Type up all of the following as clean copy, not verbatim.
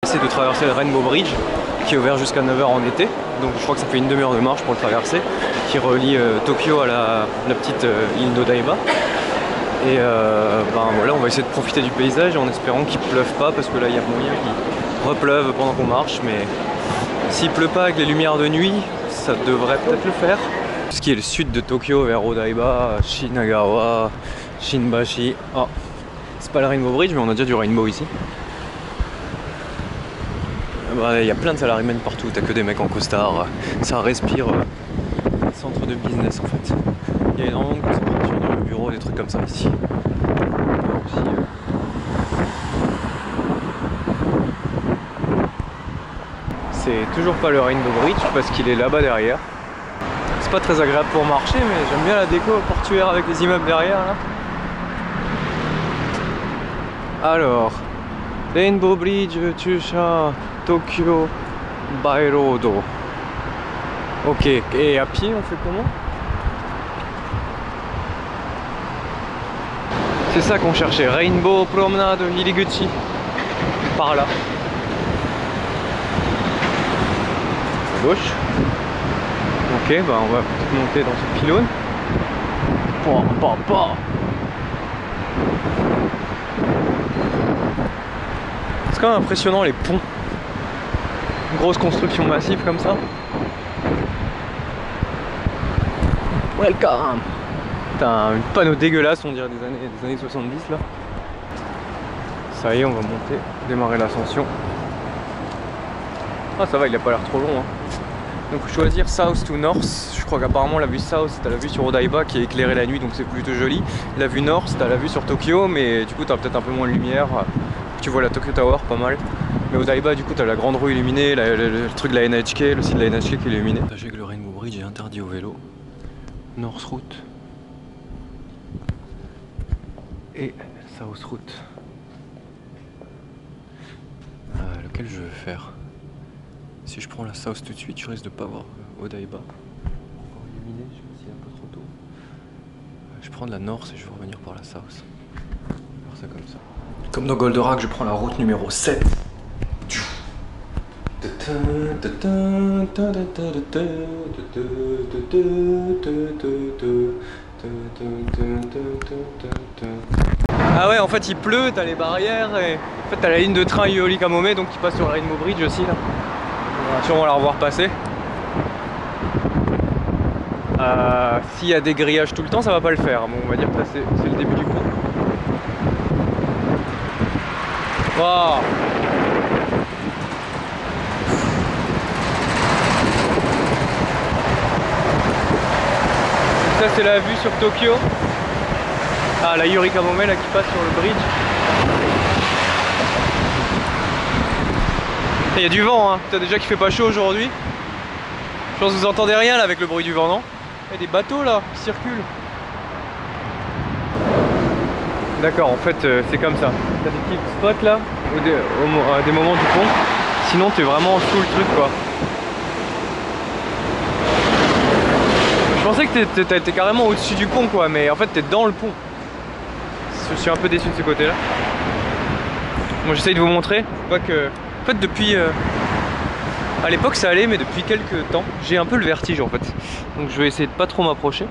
C'est de traverser le Rainbow Bridge qui est ouvert jusqu'à 9 h en été. Donc je crois que ça fait une demi-heure de marche pour le traverser, qui relie Tokyo à la petite île d'Odaiba. Et ben voilà, on va essayer de profiter du paysage en espérant qu'il pleuve pas, parce que là il y a moyen qu'il repleuve pendant qu'on marche, mais s'il pleut pas avec les lumières de nuit, ça devrait peut-être le faire. Ce qui est le sud de Tokyo vers Odaiba, Shinagawa, Shinbashi. Oh, c'est pas le Rainbow Bridge, mais on a déjà du Rainbow ici. Il y a plein de salarymen partout, t'as que des mecs en costard, ça respire centre de business en fait. Il y a énormément de concentration dans le bureau, des trucs comme ça ici. C'est toujours pas le Rainbow Bridge parce qu'il est là-bas derrière. C'est pas très agréable pour marcher, mais j'aime bien la déco portuaire avec les immeubles derrière là. Alors, Rainbow Bridge, Chusha, Tokyo, Bairodo. Ok, et à pied on fait comment? C'est ça qu'on cherchait, Rainbow Promenade Hiriguchi. Par là. À gauche. Ok, bah on va peut-être monter dans ce pylône. C'est quand même impressionnant les ponts. Une grosse construction massive comme ça. Welcome. T'as un panneau dégueulasse, on dirait des années 70 là. Ça y est, on va monter, démarrer l'ascension. Ah ça va, il a pas l'air trop long hein. Donc choisir South to North, je crois qu'apparemment la vue South t'as la vue sur Odaiba qui est éclairée la nuit donc c'est plutôt joli. La vue North t'as la vue sur Tokyo mais du coup t'as peut-être un peu moins de lumière. Tu vois la Tokyo Tower pas mal. Mais Odaiba du coup t'as la grande rue illuminée, le truc de la NHK, le site de la NHK qui est illuminé. Sachez que le Rainbow Bridge est interdit au vélo. North Route et South Route. Lequel je vais faire? Si je prends la South tout de suite, je risque de pas voir Odaiba. Encore illuminé, je sais pas s'il est un peu trop tôt. Je prends de la North et je vais revenir par la South. Je vais faire ça comme ça. Comme dans Goldorak, je prends la route numéro 7. Ah ouais, en fait il pleut, t'as les barrières et en fait t'as la ligne de train Yoli Kamome donc qui passe sur le Rainbow Bridge aussi là. On va sûrement la revoir passer. S'il y a des grillages tout le temps, ça va pas le faire. Bon, on va dire que là c'est le début du pont. Wow. Ça c'est la vue sur Tokyo. Ah, la Yuri Kamome là qui passe sur le bridge. Il y a du vent hein, t'as déjà qu'il fait pas chaud aujourd'hui. Je pense que vous entendez rien là avec le bruit du vent, non? Il y a des bateaux là qui circulent. D'accord, en fait c'est comme ça. T'as des petits spots là à des moments du pont. Sinon t'es vraiment sous le truc quoi. Je pensais que t'étais carrément au-dessus du pont quoi, mais en fait t'es dans le pont. Je suis un peu déçu de ce côté là. Moi j'essaye de vous montrer. Pas que... En fait depuis... À l'époque ça allait mais depuis quelques temps j'ai un peu le vertige en fait. Donc je vais essayer de pas trop m'approcher.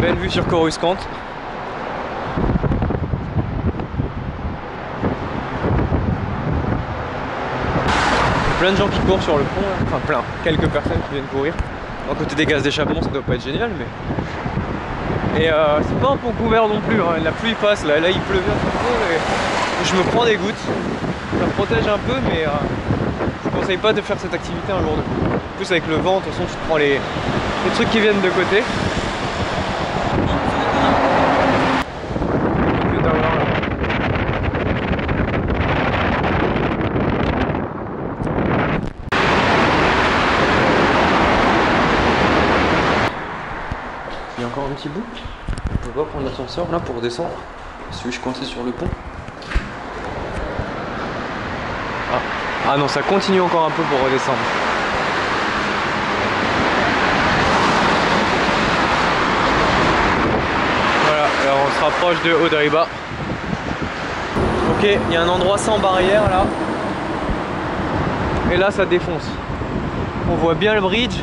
Belle vue sur Coruscant. Plein de gens qui courent sur le pont, là. Enfin plein, quelques personnes qui viennent courir. À côté des gaz d'échappement ça doit pas être génial mais... Et c'est pas un pont couvert non plus, hein. La pluie passe, là il pleuvait un peu et je me prends des gouttes. Ça me protège un peu mais je vous conseille pas de faire cette activité un jour de pluie. En plus avec le vent, de toute façon tu te prends les trucs qui viennent de côté. Il y a encore un petit bout. On peut pas prendre l'ascenseur là pour descendre. Suis-je coincé sur le pont? Ah non, ça continue encore un peu pour redescendre. proche de Odaiba. Ok, il y a un endroit sans barrière là. Et là ça défonce. On voit bien le bridge.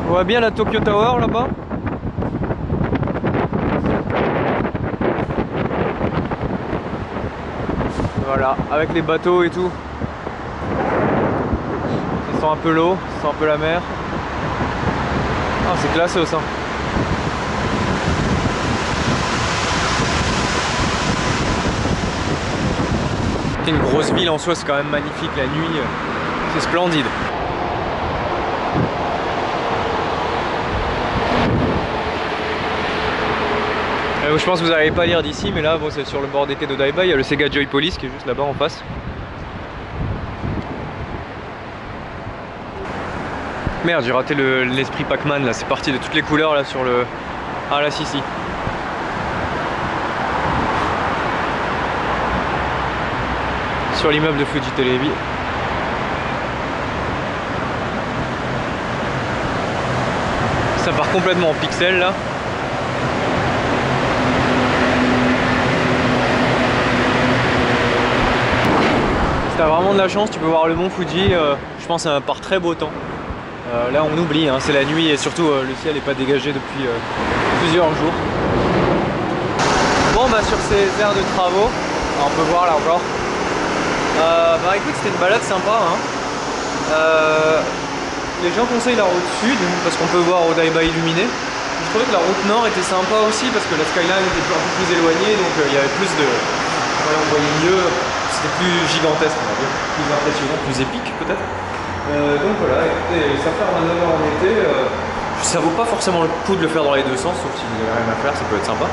On voit bien la Tokyo Tower là-bas. Voilà, avec les bateaux et tout. Ça sent un peu l'eau, ça sent un peu la mer. Ah, c'est classe au sein. C'est une grosse ville en soi, c'est quand même magnifique la nuit. C'est splendide. Je pense que vous n'arrivez pas à lire d'ici, mais là bon, c'est sur le bord des quais d'Odaiba, il y a le Sega Joy Police qui est juste là-bas en face. Merde, j'ai raté l'esprit Pac-Man là, c'est parti de toutes les couleurs là sur le... Ah là si. Sur l'immeuble de Fuji Televi. Ça part complètement en pixels là. Si t'as vraiment de la chance, tu peux voir le mont Fuji, je pense par très beau temps. Là on oublie, hein, c'est la nuit et surtout le ciel n'est pas dégagé depuis plusieurs jours. Bon bah sur ces aires de travaux, on peut voir là encore. Bah écoute, c'était une balade sympa, hein. Les gens conseillent la route sud parce qu'on peut voir Odaiba illuminé. Je trouvais que la route nord était sympa aussi parce que la skyline était un peu plus éloignée, donc il y avait plus de... Ouais, on voyait mieux, c'était plus gigantesque, on va dire, plus impressionnant, plus épique peut-être. Donc voilà, écoutez, ça fait un 9h en été, ça vaut pas forcément le coup de le faire dans les deux sens, sauf si vous avez rien à faire, ça peut être sympa.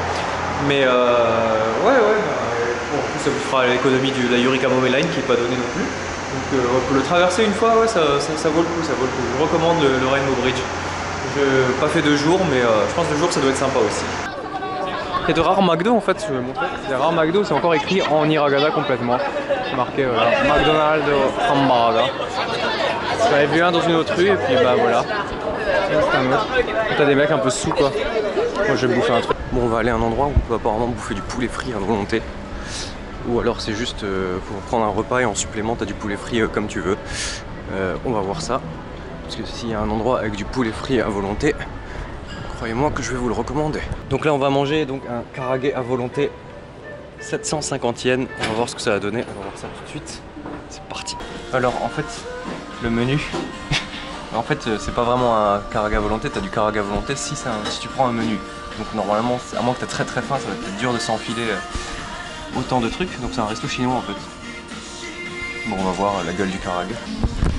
Mais ouais, bon, en plus ça vous fera l'économie de la Yurikamo Line qui n'est pas donnée non plus. Donc pour le traverser une fois, ouais, ça vaut le coup, ça vaut le coup. Je recommande le Rainbow Bridge. Je n'ai pas fait 2 jours, mais je pense que 2 jours ça doit être sympa aussi. Il y a de rares McDo en fait, je vais vous montrer. Des rares McDo, c'est encore écrit en hiragana complètement. C'est marqué McDonald's Hamburger. J'en avais vu un dans une autre rue et puis bah voilà. C'est un autre. T'as des mecs un peu sous quoi. Moi je vais bouffer un truc. Bon, on va aller à un endroit où on peut apparemment bouffer du poulet frit à volonté. Ou alors c'est juste pour prendre un repas et en supplément t'as du poulet frit comme tu veux. On va voir ça. Parce que s'il y a un endroit avec du poulet frit à volonté, croyez-moi que je vais vous le recommander. Donc là on va manger donc un karage à volonté 750 yens. On va voir ce que ça va donner. On va voir ça tout de suite. C'est parti. Alors en fait le menu, en fait c'est pas vraiment un karage à volonté. T'as du karage à volonté si tu prends un menu. Donc normalement, à moins que t'es très faim, ça va être dur de s'enfiler autant de trucs. Donc c'est un resto chinois en fait. Bon, on va voir la gueule du karage.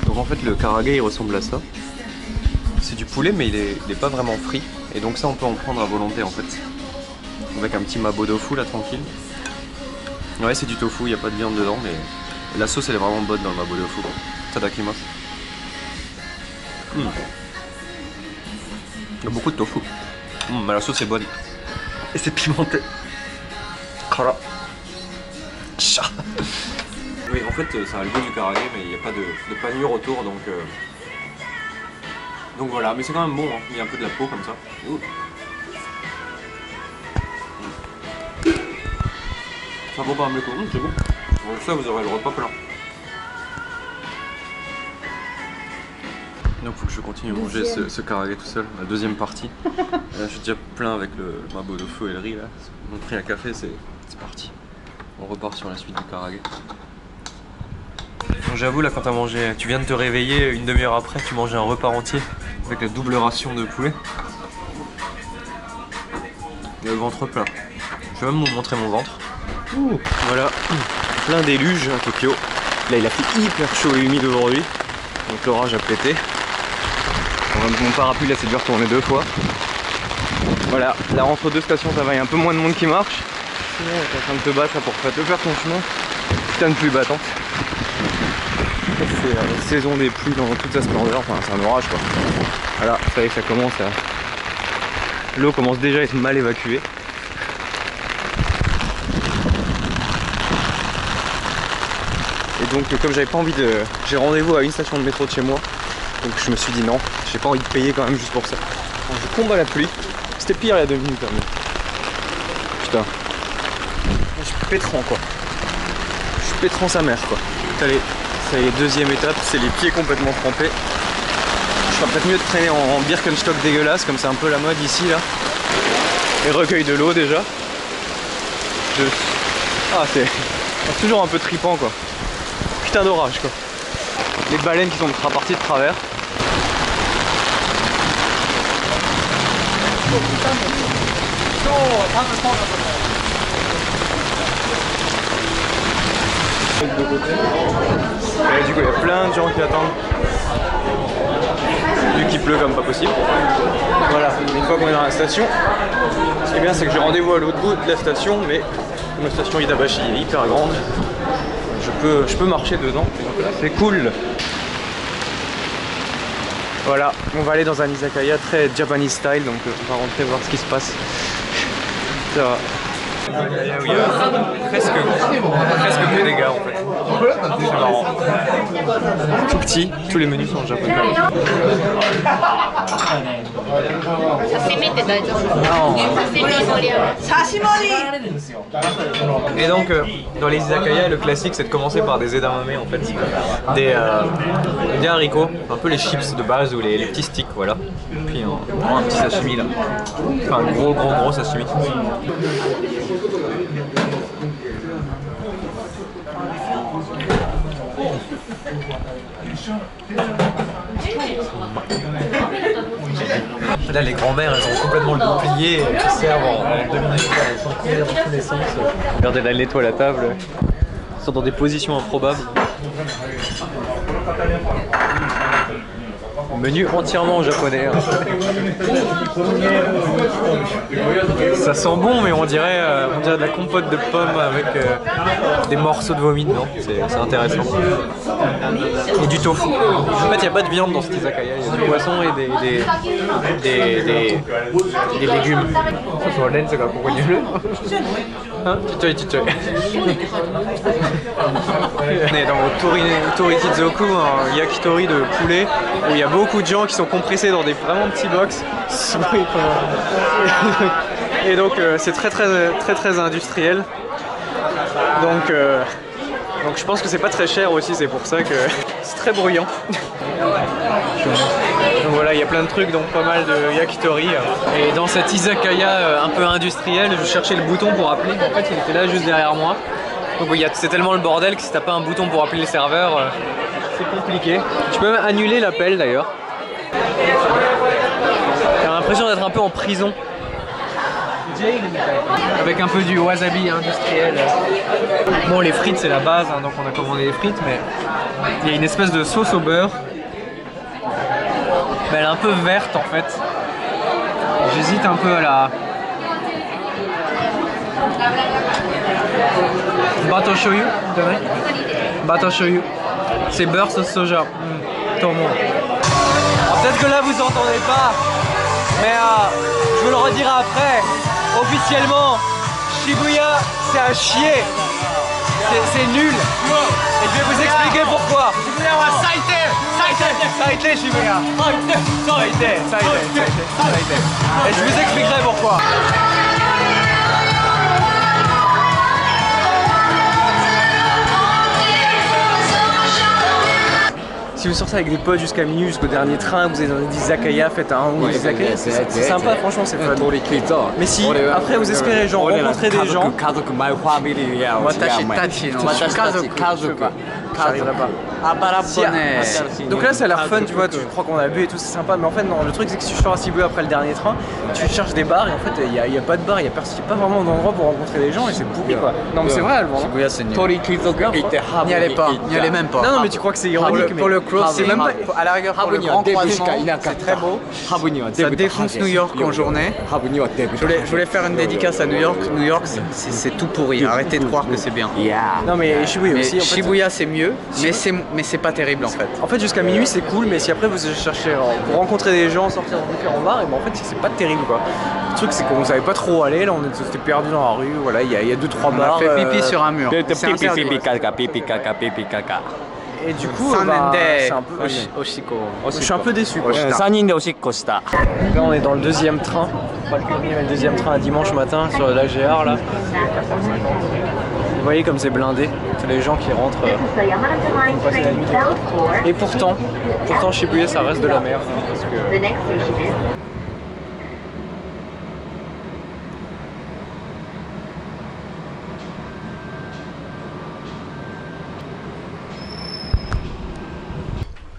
Donc en fait le karage il ressemble à ça. C'est du poulet mais il est pas vraiment frit. Et donc ça on peut en prendre à volonté en fait. Avec un petit mabodofu là tranquille. Ouais, c'est du tofu, il n'y a pas de viande dedans, mais la sauce elle est vraiment bonne dans le mabodofu. Tadakimasu. Il y a beaucoup de tofu. Mais la sauce est bonne. Et c'est pimenté. Kara. Chat. Oui, en fait ça a le goût du karage, mais il n'y a pas de panure autour, donc voilà, mais c'est quand même bon, hein. Il y a un peu de la peau comme ça. Ouh. Ça vaut pas un coup, c'est bon. Donc ça vous aurez le repas plein. Donc faut que je continue à manger ce karage tout seul, la deuxième partie. Là je suis déjà plein avec le mabodofu et le riz là. On a pris un café, c'est parti. On repart sur la suite du karage. J'avoue là quand t'as mangé, tu viens de te réveiller, une demi-heure après tu manges un repas entier avec la double ration de poulet. Et le ventre plein. Je vais même vous montrer mon ventre. Ouh. Voilà, plein d'éluges à Tokyo. Là il a fait hyper chaud et humide aujourd'hui. Donc l'orage a pété. Mon parapluie là c'est dû retourner 2 fois. Voilà, là entre 2 stations ça va, il y a un peu moins de monde qui marche. Sinon t'es en train de te battre là, pour te faire ton chemin. Putain de pluie battante. C'est la saison des pluies dans toute sa splendeur, enfin c'est un orage quoi. Voilà, vous savez que ça commence à... L'eau commence déjà à être mal évacuée. Et donc comme j'avais pas envie de... J'ai rendez-vous à une station de métro de chez moi. Donc je me suis dit non, j'ai pas envie de payer quand même juste pour ça. Alors, je combat la pluie. C'était pire il y a 2 minutes quand même. putain. Je suis pétran quoi. Je suis pétran sa mère quoi. Allez, ça y est, deuxième étape, c'est les pieds complètement trempés. Je ferais peut-être mieux de traîner en Birkenstock dégueulasse, comme c'est un peu la mode ici là. Et recueil de l'eau déjà. Ah c'est toujours un peu tripant quoi. Putain d'orage quoi. Les baleines qui sont parties de travers. Et du coup il y a plein de gens qui attendent. Vu qu'il pleut comme pas possible. Voilà, une fois qu'on est dans la station, ce qui est bien c'est que j'ai rendez-vous à l'autre bout de la station, mais la station Itabashi est hyper grande. Je peux marcher dedans, donc là c'est cool. Voilà, on va aller dans un izakaya très Japanese style, donc on va rentrer voir ce qui se passe. Ça va. Où il y a presque que des gars en fait. C'est marrant. Tout petit, tous les menus sont en japonais. Et donc dans les izakaya, le classique c'est de commencer par des edamame en fait. Des haricots, un peu les chips de base ou les petits sticks, voilà. Puis un petit sashimi là. Enfin un gros sashimi. Là les grands-mères elles ont complètement le dos plié et qui servent en 2 minutes, elles sont couvertes dans tous les sens. Regardez là l'étoile à la table, ils sont dans des positions improbables. Menu entièrement en japonais. Ça sent bon, mais on dirait de la compote de pommes avec des morceaux de vomi dedans. C'est intéressant. Et du tofu. En fait, il n'y a pas de viande dans cet izakaya. Il y a du poisson et des légumes. Hein? On est dans Torikizoku, un yakitori de poulet où il y a beaucoup de gens qui sont compressés dans des vraiment petits box. Et donc c'est très industriel. Donc je pense que c'est pas très cher aussi, c'est pour ça que c'est très bruyant. Donc voilà, il y a plein de trucs, donc pas mal de yakitori. Et dans cet izakaya un peu industriel, je cherchais le bouton pour appeler. En fait, il était là juste derrière moi. Donc c'est tellement le bordel que si t'as pas un bouton pour appeler le serveur, c'est compliqué. Tu peux même annuler l'appel d'ailleurs. J'ai l'impression d'être un peu en prison. Avec un peu du wasabi industriel. Bon, les frites c'est la base, hein, donc on a commandé les frites, mais il y a une espèce de sauce au beurre. Mais elle est un peu verte en fait. J'hésite un peu à la... Bato shoyu, Bato shoyu. C'est beurre sauce soja. Tomo. Peut-être que là vous entendez pas, mais je vous le redirai après. Officiellement, Shibuya c'est à chier. C'est nul. Et je vais vous expliquer pourquoi. Shibuya wa saite Shibuya. Saite. Et je vous expliquerai pourquoi. Si vous sortez avec des potes jusqu'à minuit, jusqu'au dernier train, vous êtes dans des izakaya, faites un ou des izakaya, c'est sympa, franchement, c'est fun. Mais si après vous espérez genre rencontrer des gens, j'arriverai pas. Donc là ça a l'air fun, tu vois, tu crois qu'on a bu et tout, c'est sympa, mais en fait non, le truc c'est que si tu sors à Shibuya après le dernier train, tu cherches des bars et en fait il n'y a pas de bar, il n'y a pas vraiment d'endroit pour rencontrer des gens et c'est pourri quoi. Non mais c'est vrai Alban. Shibuya c'est nul. N'y allez pas, n'y allez même pas. Non mais tu crois que c'est ironique, pour le cross, c'est même pas, à la rigueur pour le grand croisement, c'est très beau. Ça défonce New York en journée. Je voulais faire une dédicace à New York. New York c'est tout pourri, arrêtez de croire que c'est bien. Non mais Shibuya aussi. Shibuya c'est mieux, mais c'est pas terrible en fait. En fait jusqu'à minuit c'est cool, mais si après vous cherchez pour rencontrer des gens, sortir dans différents bars, et ben en fait c'est pas terrible quoi. Le truc c'est qu'on savait pas trop où aller, là on était perdu dans la rue, voilà, il y a 2-3 bars. On a fait pipi sur un mur. Et du coup, c'est un peu... Je suis un peu déçu. Là, on est dans le deuxième train. Pas le premier, mais le deuxième train à dimanche matin sur l'AGR là. Vous voyez comme c'est blindé, tous les gens qui rentrent pour passer la nuit. Et pourtant Shibuya ça reste de la merde hein, parce que...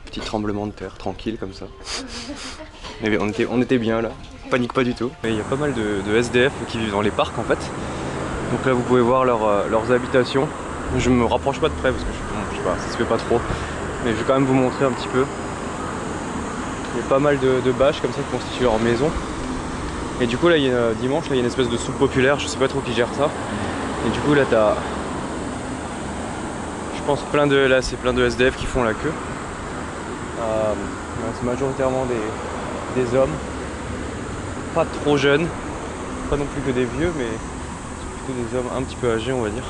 Petit tremblement de terre, tranquille comme ça. Mais on était bien là, panique pas du tout. Et il y a pas mal de SDF qui vivent dans les parcs en fait. Donc là vous pouvez voir leurs habitations. Je me rapproche pas de près parce que je sais pas, ça se fait pas trop. Mais je vais quand même vous montrer un petit peu. Il y a pas mal de bâches comme ça qui constituent leur maison. Et du coup là dimanche là, il y a une espèce de soupe populaire, je sais pas trop qui gère ça. Et du coup là t'as, je pense c'est plein de SDF qui font la queue. C'est majoritairement des hommes, pas trop jeunes, pas non plus que des vieux, mais plutôt des hommes un petit peu âgés on va dire.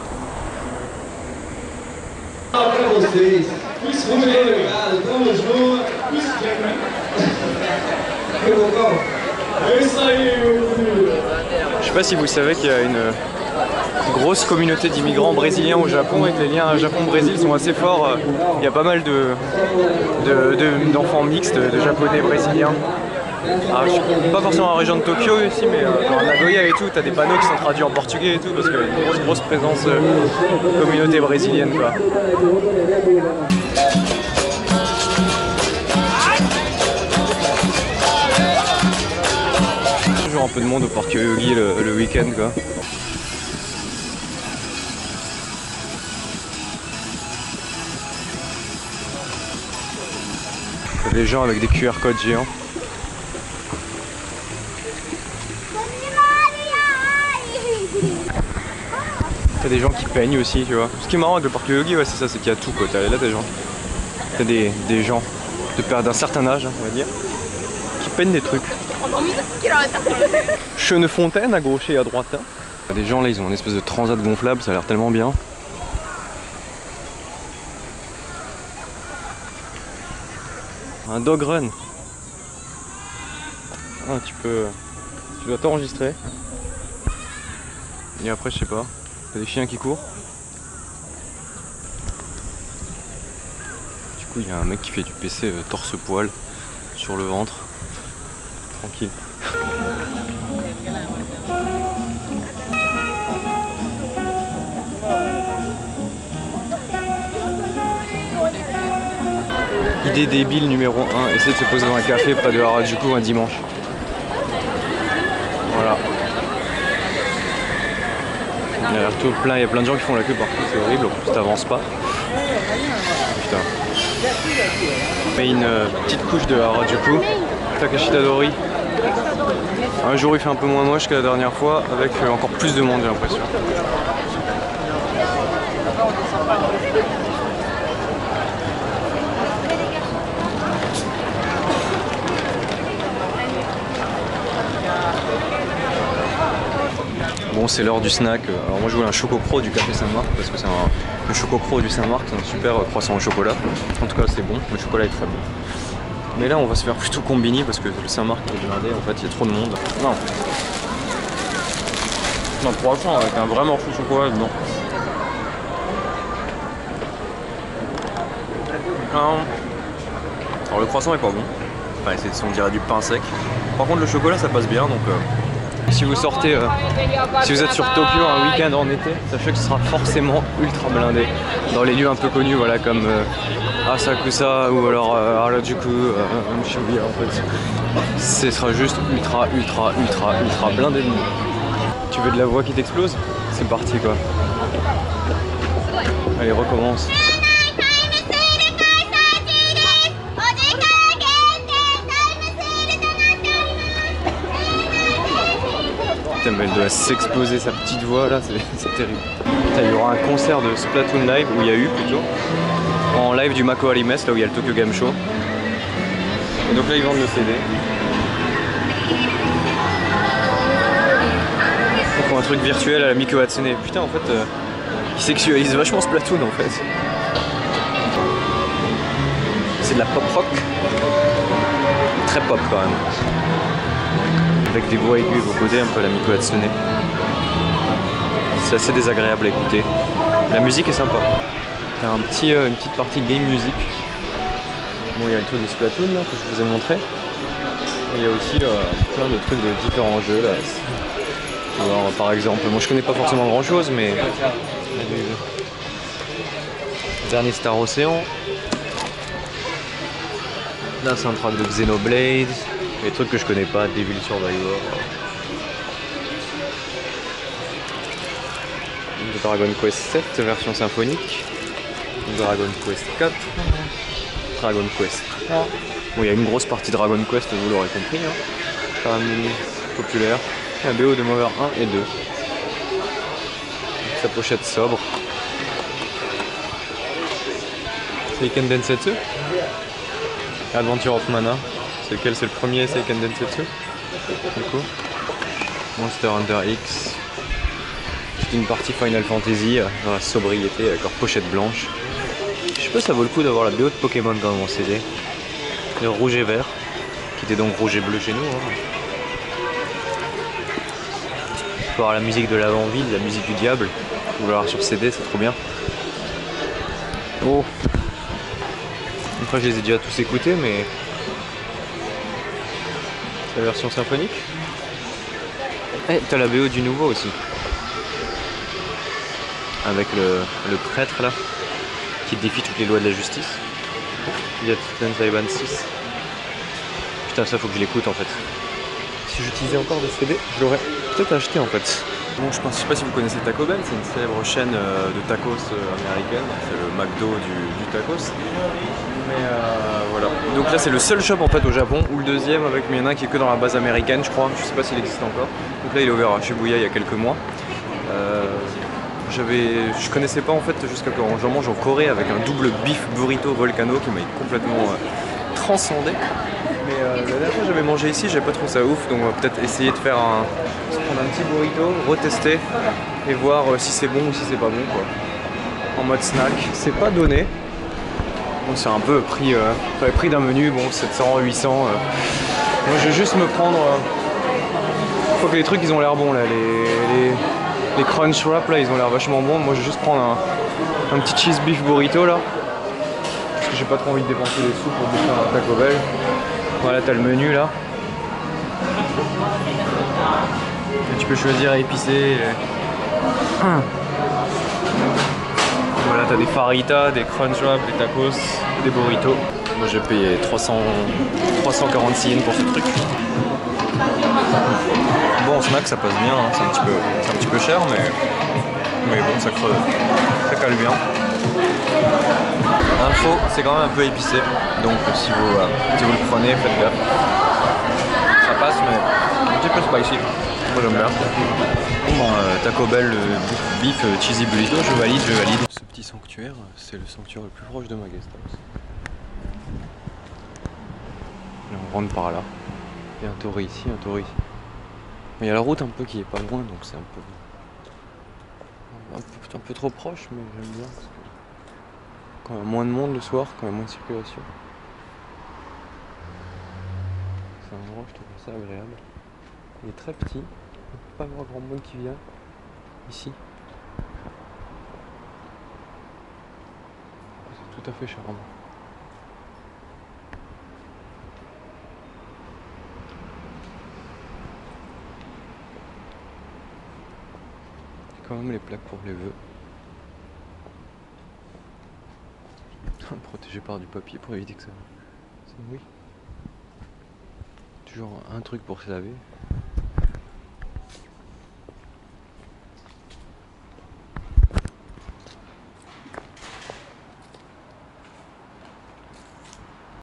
Je sais pas si vous savez qu'il y a une grosse communauté d'immigrants brésiliens au Japon et que les liens Japon-Brésil sont assez forts. Il y a pas mal d'enfants mixtes, de japonais brésiliens. Alors, pas forcément dans la région de Tokyo ici, mais dans Nagoya et tout, t'as des panneaux qui sont traduits en portugais et tout, parce qu'il y a une grosse présence communauté brésilienne quoi. Toujours un peu de monde au parc Yoyogi le week-end quoi. Des gens avec des QR codes géants. T'as des gens qui peignent aussi, tu vois. Ce qui est marrant avec le parc Yoyogi, ouais, c'est ça, c'est qu'il y a tout quoi. Là, t'as des gens. T'as des gens d'un certain âge, hein, on va dire, qui peignent des trucs. Chenefontaine à gauche et à droite. Hein. Des gens là, ils ont une espèce de transat gonflable, ça a l'air tellement bien. Un dog run. Ah, tu dois t'enregistrer. Et après, je sais pas. T'as des chiens qui courent. Du coup, il y a un mec qui fait du PC torse-poil sur le ventre. Tranquille. Idée débile numéro 1, essayer de se poser dans un café près de Harajuku un dimanche. Voilà. Il y a tout plein, il y a plein de gens qui font la queue partout, c'est horrible, en plus t'avances pas. Putain. Mais une petite couche de Harajuku, Takashi Tadori. Un jour il fait un peu moins moche que la dernière fois, avec encore plus de monde j'ai l'impression. Bon, c'est l'heure du snack. Alors moi je voulais un Chococro du Café Saint-Marc parce que c'est le Chococro du Saint-Marc, c'est un super croissant au chocolat. En tout cas c'est bon, le chocolat est très bon. Mais là on va se faire plutôt combini parce que le Saint-Marc est blindé, en fait il y a trop de monde. Non. Non, croissant avec un vrai morceau de chocolat dedans. Alors le croissant est pas bon. Enfin on dirait du pain sec. Par contre le chocolat ça passe bien donc... Si vous sortez, si vous êtes sur Tokyo un week-end en été, sachez que ce sera forcément ultra blindé. Dans les lieux un peu connus, voilà, comme Asakusa ou alors Harajuku, Shibuya en fait. Ce sera juste ultra blindé de monde. Tu veux de la voix qui t'explose? C'est parti quoi. Allez, recommence. Putain, mais elle doit s'exploser sa petite voix là, c'est terrible. Putain, il y aura un concert de Splatoon Live, où il y a eu plutôt, en live du Mako Harimes, là où il y a le Tokyo Game Show. Et donc là ils vendent le CD. Ils font un truc virtuel à la Miko Hatsune. Putain en fait, ils sexualisent vachement Splatoon en fait. c'est de la pop rock. Très pop quand même. Avec des voix aiguës au côté, un peu à la Mikko Hatsune. C'est assez désagréable à écouter. La musique est sympa. Il y a une petite partie game music. Bon, il y a le truc de Splatoon là, que je vous ai montré. Et il y a aussi plein de trucs de différents jeux là. Alors, par exemple, moi je connais pas forcément grand chose, mais dernier Star Ocean. Là c'est un track de Xenoblade. Des trucs que je connais pas, Devil Survivor. Dragon Quest 7 version symphonique. Dragon Quest 4. Dragon Quest 3. Bon, il y a une grosse partie Dragon Quest, vous l'aurez compris. Hein. Parmi populaire. La BO de Mover 1 et 2. Sa pochette sobre. Seiken Densetsu. Adventure of Mana. C'est lequel? C'est le premier Seiken Densetsu. Du coup. Monster Hunter X. C'est une partie Final Fantasy dans la sobriété avec leur pochette blanche. Je sais pas si ça vaut le coup d'avoir la BO de Pokémon dans mon CD. Le rouge et vert, qui était donc rouge et bleu chez nous. Hein. Faut avoir la musique de l'avant-ville, la musique du diable. Vous l'avoir sur CD, c'est trop bien. Oh. Une fois je les ai déjà tous écoutés, mais c'est la version symphonique. Et t'as la BO du nouveau aussi. Avec le prêtre là, qui défie toutes les lois de la justice. Il y a Tensei 6. Putain, ça faut que je l'écoute en fait. Si j'utilisais encore des CD, je l'aurais peut-être acheté en fait. Bon, je sais pas si vous connaissez Taco Bell, c'est une célèbre chaîne de tacos américaine. C'est le McDo du tacos. Mais voilà. Donc là, c'est le seul shop en fait au Japon, ou le deuxième, avec il y en a un qui est que dans la base américaine, je crois. Je sais pas s'il existe encore. Donc là, il est ouvert à Shibuya il y a quelques mois. Je connaissais pas en fait jusqu'à quand j'en mange en Corée avec un double beef burrito volcano qui m'a complètement transcendé. Mais la dernière fois j'avais mangé ici, j'avais pas trouvé ça ouf, donc on va peut-être essayer de faire se prendre un petit burrito, retester et voir si c'est bon ou si c'est pas bon quoi. En mode snack, c'est pas donné. Bon, c'est un peu prix d'un menu, bon 700, 800. Moi je vais juste me prendre. Faut que les trucs ils ont l'air bons là, les crunch wrap là ils ont l'air vachement bons. Moi je vais juste prendre un petit cheese beef burrito là. Parce que j'ai pas trop envie de dépenser des sous pour bouffer un Taco Bell. Voilà, t'as le menu là. Et tu peux choisir épicé. Voilà, t'as des faritas, des crunch wrap, des tacos, des burritos. Moi j'ai payé 346 yens pour ce truc. Bon, en snack ça passe bien, hein. C'est un petit peu cher, mais bon, ça creuse, ça cale bien. Info, c'est quand même un peu épicé, donc si vous le prenez, faites gaffe. Ça passe, mais un petit peu spicy. Moi j'aime bien. Bon, Taco Bell, beef, cheesy burrito, je valide. Ce petit sanctuaire, c'est le sanctuaire le plus proche de ma guest house. Et on rentre par là. Il y a un torii ici, un torii ici. Il y a la route un peu qui est pas loin, donc c'est un peu trop proche, mais j'aime bien parce que quand il y a moins de monde le soir, quand il y a moins de circulation, c'est un endroit je trouve assez agréable. Il est très petit, il ne peut pas avoir grand monde qui vient ici. C'est tout à fait charmant. Quand même les plaques pour les vœux. Protégé par du papier pour éviter que ça... Oui. Toujours un truc pour se laver.